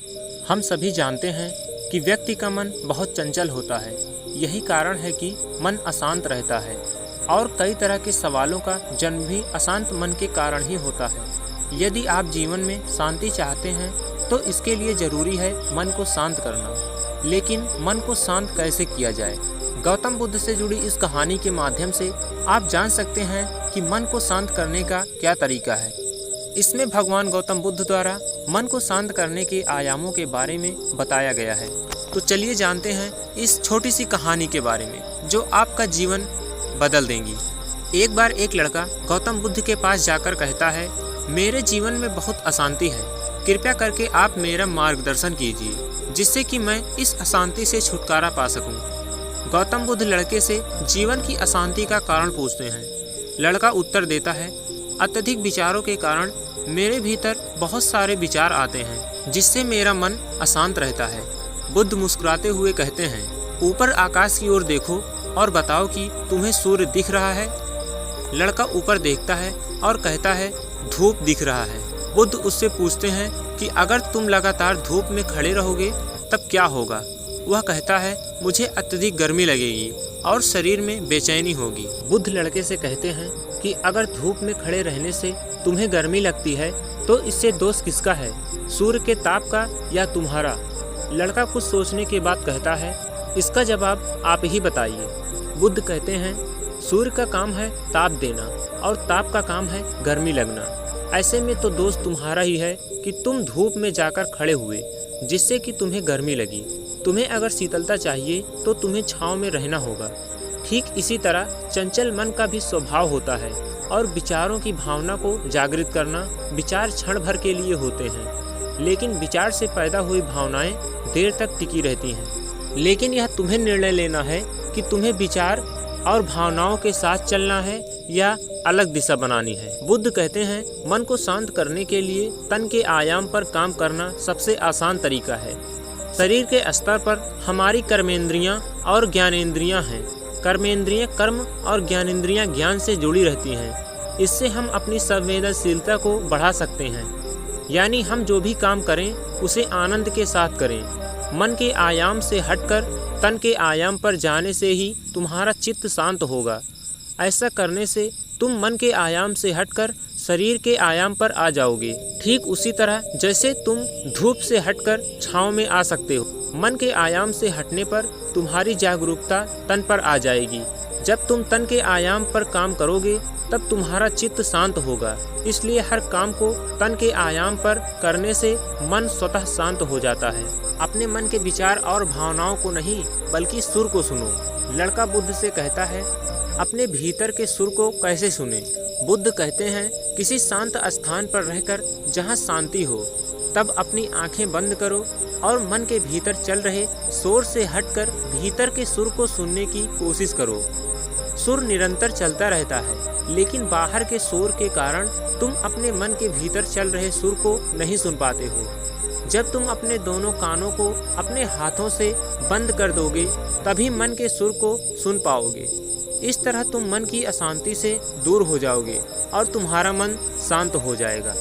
हम सभी जानते हैं कि व्यक्ति का मन बहुत चंचल होता है। यही कारण है कि मन अशांत रहता है और कई तरह के सवालों का जन्म भी अशांत मन के कारण ही होता है। यदि आप जीवन में शांति चाहते हैं तो इसके लिए जरूरी है मन को शांत करना। लेकिन मन को शांत कैसे किया जाए? गौतम बुद्ध से जुड़ी इस कहानी के माध्यम से आप जान सकते हैं कि मन को शांत करने का क्या तरीका है। इसमें भगवान गौतम बुद्ध द्वारा मन को शांत करने के आयामों के बारे में बताया गया है। तो चलिए जानते हैं इस छोटी सी कहानी के बारे में जो आपका जीवन बदल देंगी। एक बार एक लड़का गौतम बुद्ध के पास जाकर कहता है, मेरे जीवन में बहुत अशांति है, कृपया करके आप मेरा मार्गदर्शन कीजिए जिससे कि मैं इस अशांति से छुटकारा पा सकूं। गौतम बुद्ध लड़के से जीवन की अशांति का कारण पूछते हैं। लड़का उत्तर देता है, अत्यधिक विचारों के कारण मेरे भीतर बहुत सारे विचार आते हैं जिससे मेरा मन अशांत रहता है। बुद्ध मुस्कुराते हुए कहते हैं, ऊपर आकाश की ओर देखो और बताओ कि तुम्हें सूर्य दिख रहा है। लड़का ऊपर देखता है और कहता है, धूप दिख रहा है। बुद्ध उससे पूछते हैं कि अगर तुम लगातार धूप में खड़े रहोगे तब क्या होगा? वह कहता है, मुझे अत्यधिक गर्मी लगेगी और शरीर में बेचैनी होगी। बुद्ध लड़के से कहते हैं कि अगर धूप में खड़े रहने से तुम्हें गर्मी लगती है तो इससे दोष किसका है, सूर्य के ताप का या तुम्हारा? लड़का कुछ सोचने के बाद कहता है, इसका जवाब आप ही बताइए। बुद्ध कहते हैं, सूर्य का काम है ताप देना और ताप का काम है गर्मी लगना। ऐसे में तो दोष तुम्हारा ही है कि तुम धूप में जाकर खड़े हुए जिससे कि तुम्हें गर्मी लगी। तुम्हें अगर शीतलता चाहिए तो तुम्हें छांव में रहना होगा। ठीक इसी तरह चंचल मन का भी स्वभाव होता है और विचारों की भावना को जागृत करना। विचार क्षण भर के लिए होते हैं लेकिन विचार से पैदा हुई भावनाएं देर तक टिकी रहती हैं। लेकिन यह तुम्हें निर्णय लेना है कि तुम्हें विचार और भावनाओं के साथ चलना है या अलग दिशा बनानी है। बुद्ध कहते हैं, मन को शांत करने के लिए तन के आयाम पर काम करना सबसे आसान तरीका है। शरीर के स्तर पर हमारी कर्मेंद्रियां और ज्ञानेंद्रियां हैं। कर्मेंद्रियां कर्म और ज्ञानेंद्रियां ज्ञान से जुड़ी रहती हैं। इससे हम अपनी संवेदनशीलता को बढ़ा सकते हैं, यानी हम जो भी काम करें उसे आनंद के साथ करें। मन के आयाम से हटकर तन के आयाम पर जाने से ही तुम्हारा चित्त शांत होगा। ऐसा करने से तुम मन के आयाम से हटकर शरीर के आयाम पर आ जाओगे। ठीक उसी तरह जैसे तुम धूप से हटकर छांव में आ सकते हो। मन के आयाम से हटने पर तुम्हारी जागरूकता तन पर आ जाएगी। जब तुम तन के आयाम पर काम करोगे तब तुम्हारा चित्त शांत होगा। इसलिए हर काम को तन के आयाम पर करने से मन स्वतः शांत हो जाता है। अपने मन के विचार और भावनाओं को नहीं बल्कि सुर को सुनो। लड़का बुद्ध से कहता है, अपने भीतर के सुर को कैसे सुने? बुद्ध कहते हैं, किसी शांत स्थान पर रहकर जहाँ शांति हो तब अपनी आंखें बंद करो और मन के भीतर चल रहे शोर से हटकर भीतर के सुर को सुनने की कोशिश करो। सुर निरंतर चलता रहता है लेकिन बाहर के शोर के कारण तुम अपने मन के भीतर चल रहे सुर को नहीं सुन पाते हो। जब तुम अपने दोनों कानों को अपने हाथों से बंद कर दोगे तभी मन के सुर को सुन पाओगे। इस तरह तुम मन की अशांति से दूर हो जाओगे और तुम्हारा मन शांत हो जाएगा।